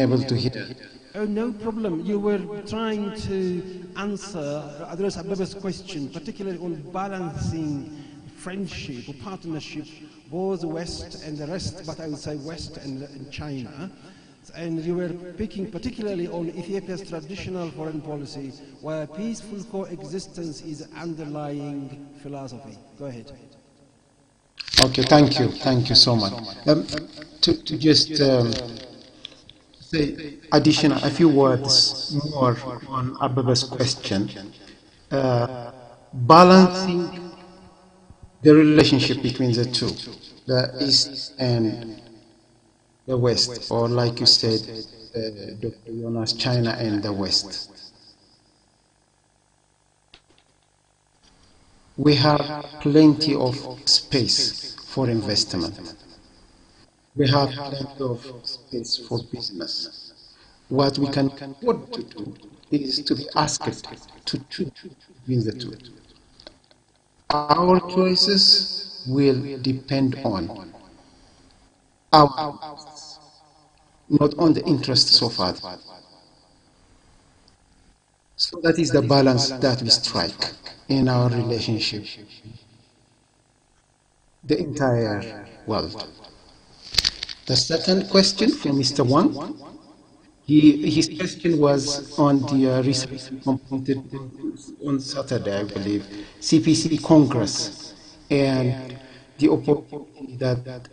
able to hear. Oh, no problem. You were trying to address Ababa's question, particularly on balancing friendship or partnership, both the West and the rest, but I would say West and China. And you were picking particularly on Ethiopia's traditional foreign policy, where peaceful coexistence is underlying philosophy. Go ahead. Okay, thank you. Thank you so much. To just say additional a few words more on Ababa's question, balancing the relationship between the two, the East and the West, or like you said, Dr. Jonas, China and the West. We have plenty of space for investment. We have plenty of space for business. What we can afford to do is to be asked to choose between the two. Our choices will depend on our interests, not on the interests of others. So that is the balance that we strike in our relationship, the entire world. The second question from Mr. Wang, his question was on the recently completed on Saturday, I believe, CPC Congress and the opportunity that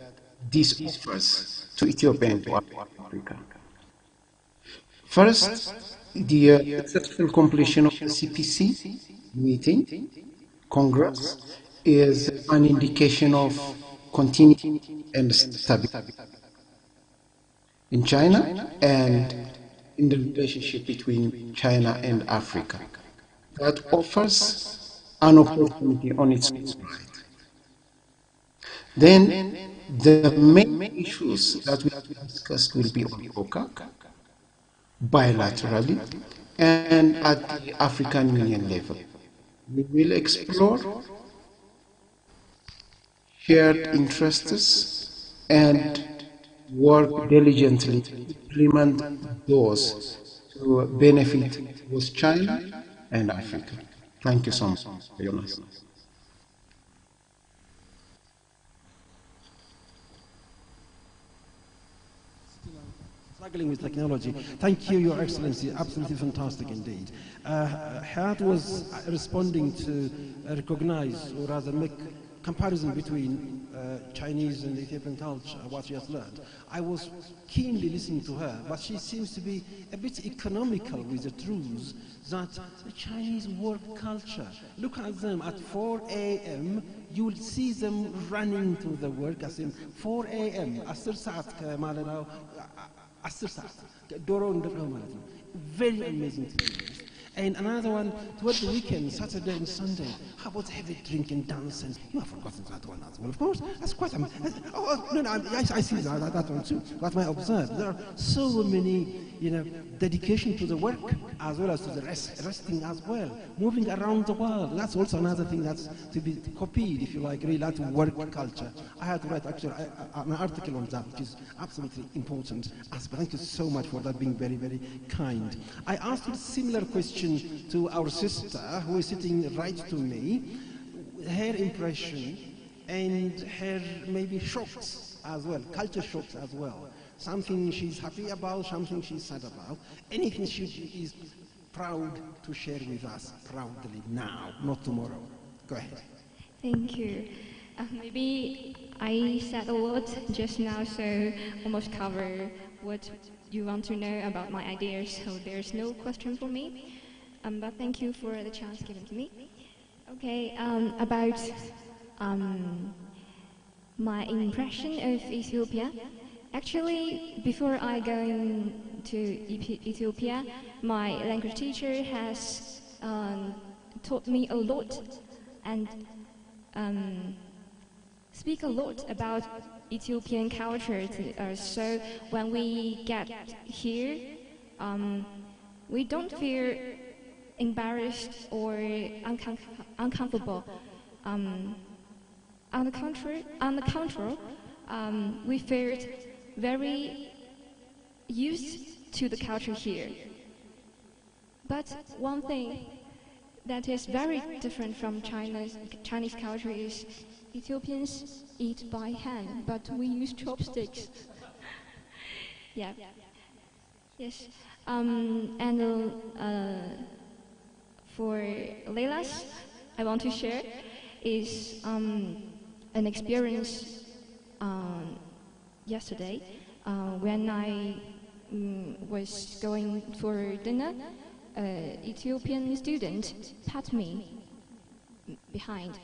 this offers to Ethiopia and to Africa. First, the successful completion of the CPC meeting, Congress, is an indication of continuity and stability in China and in the relationship between China and Africa. That offers an opportunity on its own right. Then the main issues that we have discussed will be on COCAC, bilaterally, and at the African Union level. We will explore shared interests and work diligently to implement those to benefit both China and Africa. Thank you so much, Jonas. Struggling with technology. Thank you, Your Excellency. Absolutely fantastic indeed. Hayat was responding to recognize, or rather make comparison between Chinese and Ethiopian culture, what she has learned. I was keenly listening to her, but she seems to be a bit economical with the truth that the Chinese work culture, look at them at 4 a.m., you will see them running to the work as in 4 a.m. 10 ሰዓት ከማለዳው 10 ሰዓት ዶሮ እንደቀው ማለት ነው. Very amazing to do. And another one, towards the weekend, Saturday and Sunday, how about heavy drinking, dancing? You have forgotten that one as well, of course. That's quite amazing. I see that one too. What I observe, there are so many, dedication to the work as well as to the resting as well. Moving around the world, that's also another thing that's to be copied, if you like, really, that work culture. I had to write actually an article on that, which is absolutely important. Thank you so much for that, being very, very kind. I asked a similar question to our sister who is sitting right to me, her impression and her maybe shocks as well, culture shocks as well. Something she's happy about, something she's sad about, anything she is proud to share with us proudly now, not tomorrow. Go ahead. Thank you. Maybe I said a lot just now, so almost cover what you want to know about my ideas, so there's no question for me. But thank you for the chance given to me. Okay, about my impression of Ethiopia. Actually, before I go to Ethiopia, my language teacher has taught me a lot and speak a lot about Ethiopian culture. So when we get here, we don't feel embarrassed or uncomfortable. On the contrary, we felt very used to the culture here. But one thing that is very different from Chinese culture is Ethiopians eat by hand, but we use chopsticks. Yeah. Yes. For Leila's, I want to share is an experience yesterday when I was going for dinner. Ethiopian student pat me behind,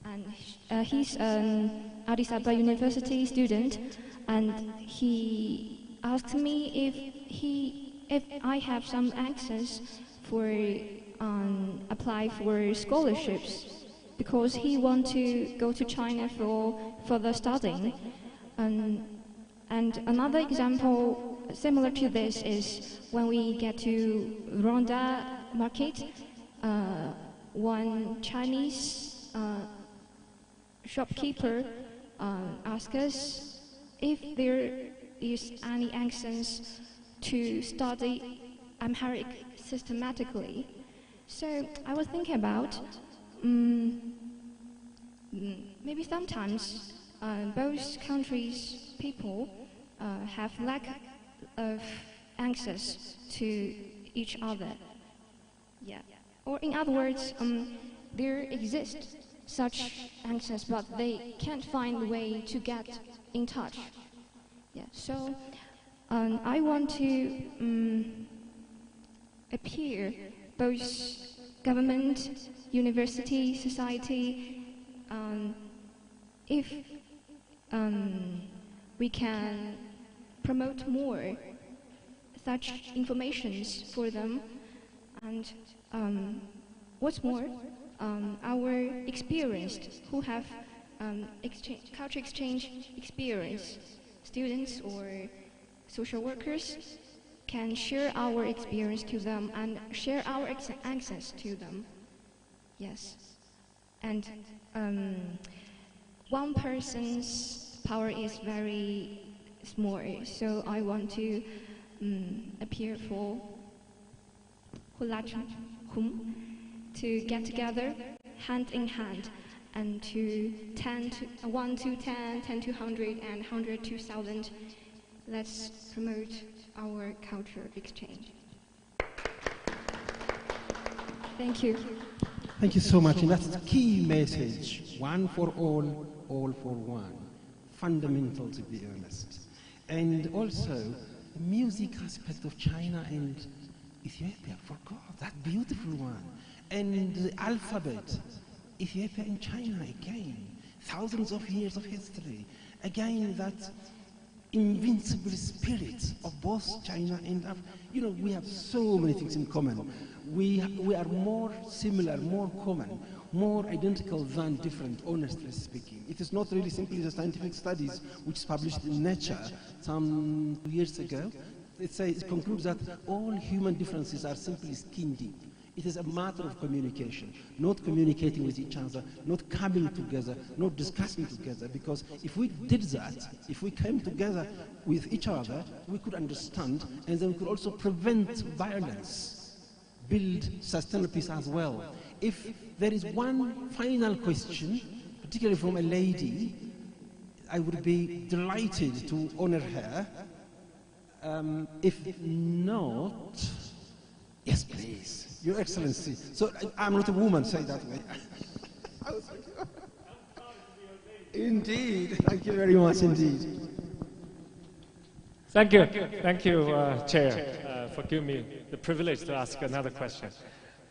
and he's an Addis Ababa University student, and he asked me if I have some access for apply for scholarships because he want to go to China for further studying. And another example similar to this is when we get to Rwanda market, one Chinese shopkeeper asked us if there is any access to study Amharic systematically. So I was thinking about maybe sometimes both countries' people have lack of access to each other. Yeah. Or in other words, there exists such access, but they can't find a way to get in touch. Yeah. So I want to appear both government, university, society, if we can promote more such informations for them, and what's more, our experienced who have culture exchange experience, students or social workers, can share our experience to them and share our access to them. Yes, and one person's power is very small, so I want to appear for Hulachum to get together hand in hand and to 1 to 10, 10 to 100, and 100 to 1,000. Let's promote our culture exchange. Thank you. Thank you so much. And that's the key message. One for all for one. Fundamental, to be honest. And also, the music aspect of China and Ethiopia, for God, that beautiful one. And the alphabet, Ethiopia and China again. Thousands of years of history. Again, that invincible spirit of both China and Africa. You know, we have so many things in common. We are more similar, more common, more identical than different, honestly speaking. It is not really simply the scientific studies which is published in Nature some years ago. It concludes that all human differences are simply skin deep. It is a matter of communication, not communicating with each other, not coming together, not discussing together, because if we did that, if we came together with each other, we could understand, and then we could also prevent violence, build sustainable peace as well. If there is one final question, particularly from a lady, I would be delighted to honor her. If not, yes, please. Your Excellency. So I'm not a woman, say that way. Indeed. Thank you very much indeed. Thank you, Chair, for giving me the privilege to ask another question.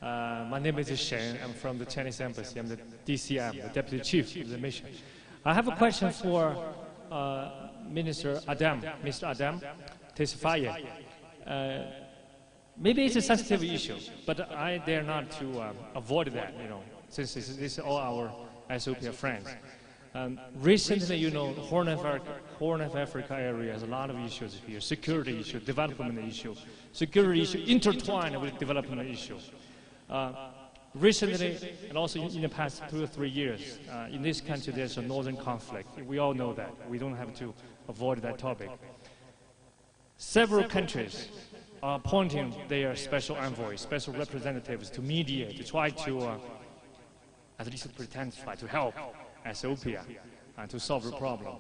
My name is Shen. I'm from the Chinese Embassy. I'm the DCM, the Deputy Chief of the mission. I have a question for Mr. Adam Tesfaye. Maybe it's a sensitive issue, but I dare not to avoid that, since this is all our Ethiopia friends. Recently, Horn of Africa area has a lot of issues here: security issue, development issue, security issue intertwined with development issue. Recently, and also in the past 2 or 3 years, in this country there's a northern conflict. We all know that. We don't have to avoid that topic. Several countries are appointing their special envoys, special representatives to mediate, to try to, at least pretend to try to help Ethiopia and to solve the problem.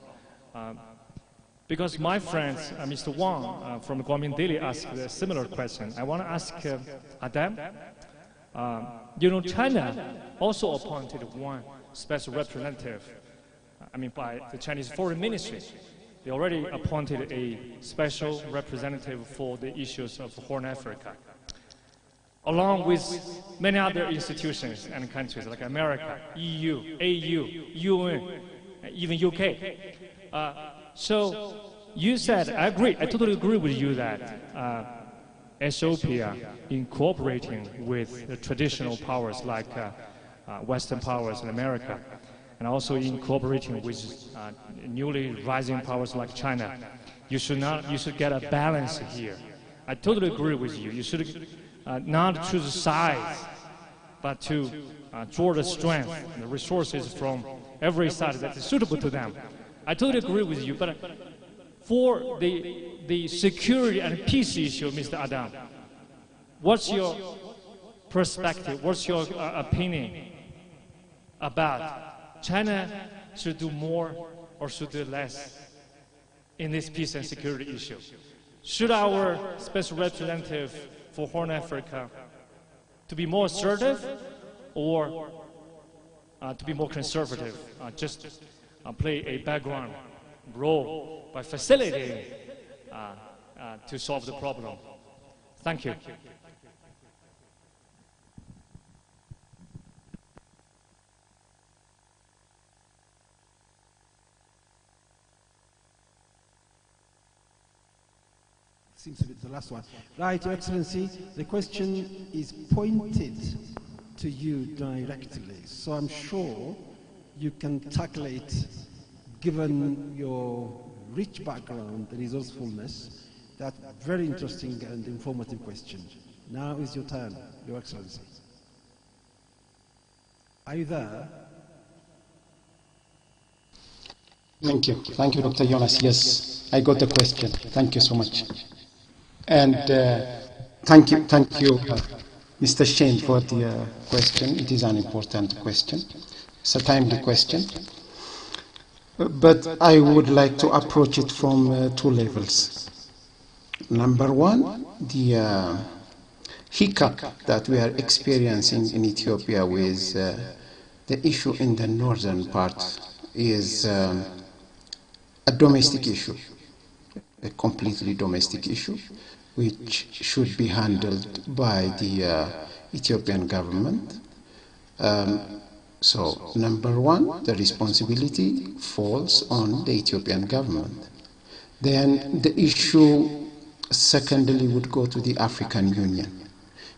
Because my friend, Mr. Wang from Guangming Daily asked a similar question. I want to ask Adam. You know, China also appointed one special representative, by the Chinese Foreign Ministry. They already appointed a special representative for the issues of Horn Africa, along with many other institutions and countries like America, EU, AU, UN, even UK. So you said, I agree, I totally agree with you that Ethiopia, in cooperating with the traditional powers like Western powers in America, and also in cooperating with newly rising powers like China, you should get a balance here. I totally agree with you. You should not choose sides, but to draw the strength and the resources from every side that is suitable to them. I totally agree with you, but for the security and peace issue, Mr. Adam, what's your perspective, what's your opinion about China should do more or should do less in this peace and security issue? Should our special representative for Horn Africa to be more assertive or to be more conservative, just play a background role by facilitating to solve the problem? Thank you. Seems to be the last one. Right, Your Excellency, the question is pointed to you directly, so I'm sure you can tackle it given your rich background and resourcefulness. That very interesting and informative question. Now is your turn, Your Excellency. Are you there? Thank you, Dr. Jonas. Yes, I got the question. Thank you so much. And thank you, Mr. Shane, for the question. It is an important question. It's a timely question. But I would like to approach it from two levels. Number one, the hiccup that we are experiencing in Ethiopia with the issue in the northern part is a domestic issue, a completely domestic issue, which should be handled by the Ethiopian government. So, number one, the responsibility falls on the Ethiopian government. Then the issue, secondly, would go to the African Union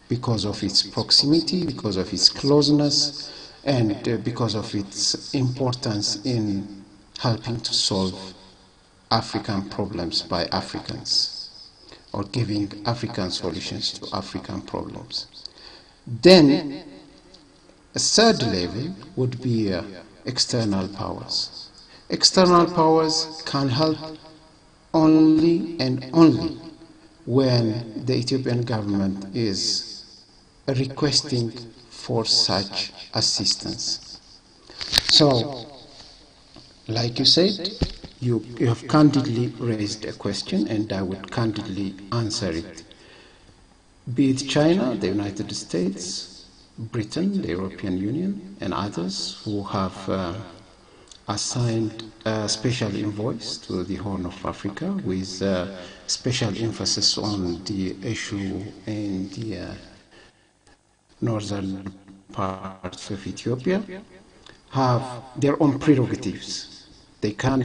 because of its proximity, because of its closeness, and because of its importance in helping to solve African problems by Africans, or giving African solutions to African problems. Then, a third level would be external powers. External powers can help only and only when the Ethiopian government is requesting for such assistance. So, like you said, you have candidly raised a question, and I would candidly answer it. Be it China, the United States, Britain, the European Union, and others who have assigned a special envoys to the Horn of Africa with special emphasis on the issue in the northern parts of Ethiopia, have their own prerogatives. They can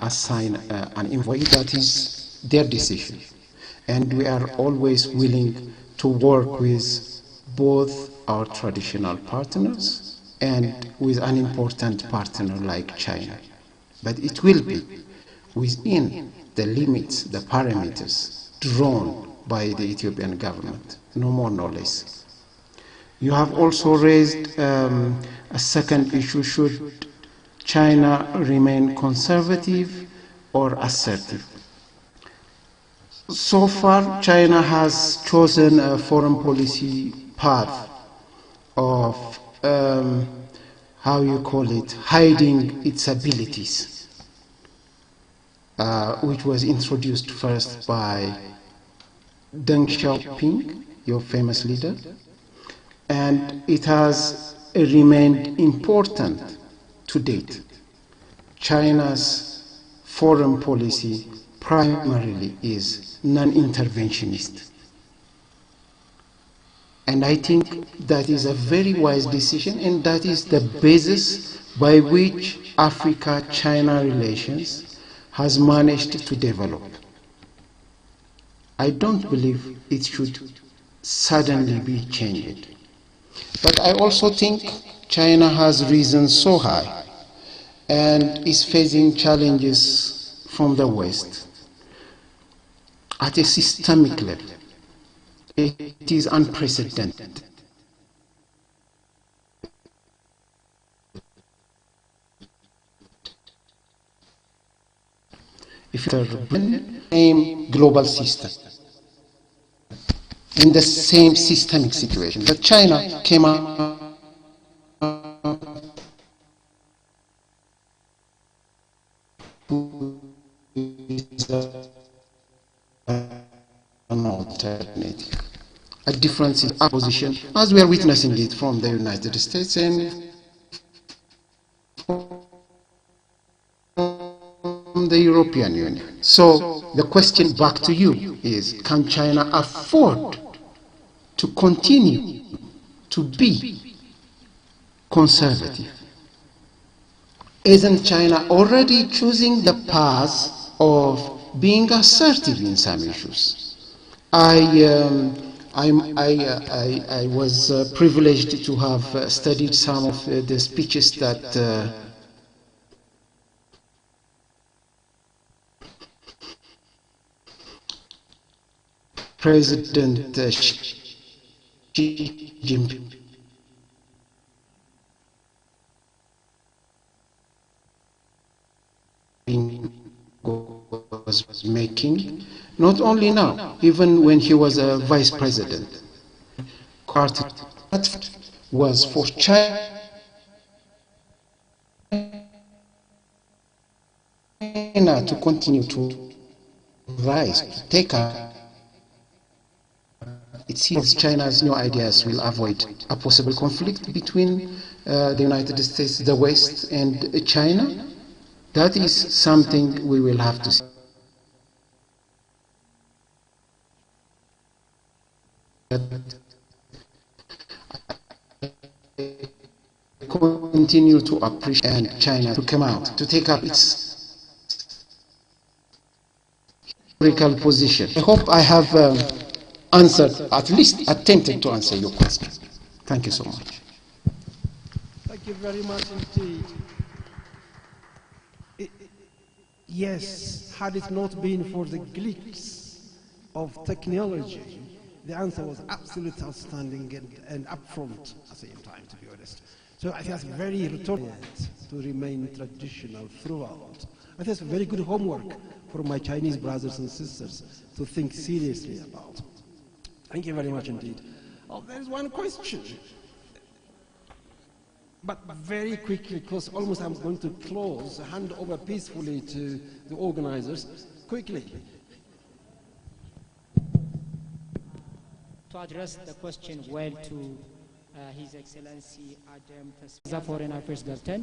assign an envoy. That is their decision. And we are always willing to work with both our traditional partners and with an important partner like China. But it will be within the limits, the parameters drawn by the Ethiopian government, no more, no less. You have also raised a second issue: should China remain conservative or assertive? So far, China has chosen a foreign policy path of, how you call it, hiding its abilities, which was introduced first by Deng Xiaoping, your famous leader, and it has remained important to date. China's foreign policy primarily is non-interventionist. And I think that is a very wise decision, and that is the basis by which Africa-China relations has managed to develop. I don't believe it should suddenly be changed. But I also think China has risen so high and is facing challenges from the West at a systemic level. It is unprecedented. If you are in the same global system, in the same systemic situation, but China came out with an alternative, a difference in opposition, as we are witnessing it from the United States and from the European Union. So the question back to you is, can China afford to continue to be conservative? Isn't China already choosing the path of being assertive in some issues? I was privileged to have studied some of the speeches that President Xi Jinping was making, not only now, even when he was a vice president. That was for China to continue to rise, to take up. It seems China's new ideas will avoid a possible conflict between the United States, the West, and China. That is something we will have to see. Continue to appreciate China to come out, to take up its historical position. I hope I have answered, at least attempted to answer your question. Thank you so much. Thank you very much indeed. Yes, had it not been for the glitches of technology, the answer was absolutely outstanding and upfront at the same time, to be honest. So I think that's very rhetorical to remain traditional throughout. I think it's very good homework for my Chinese brothers and sisters to think seriously about. Thank you very much indeed. Oh, there's one question. But very quickly, because almost I'm going to close, hand over peacefully to the organizers. Quickly. To address the question well to His Excellency Adam Foreign Affairs Director.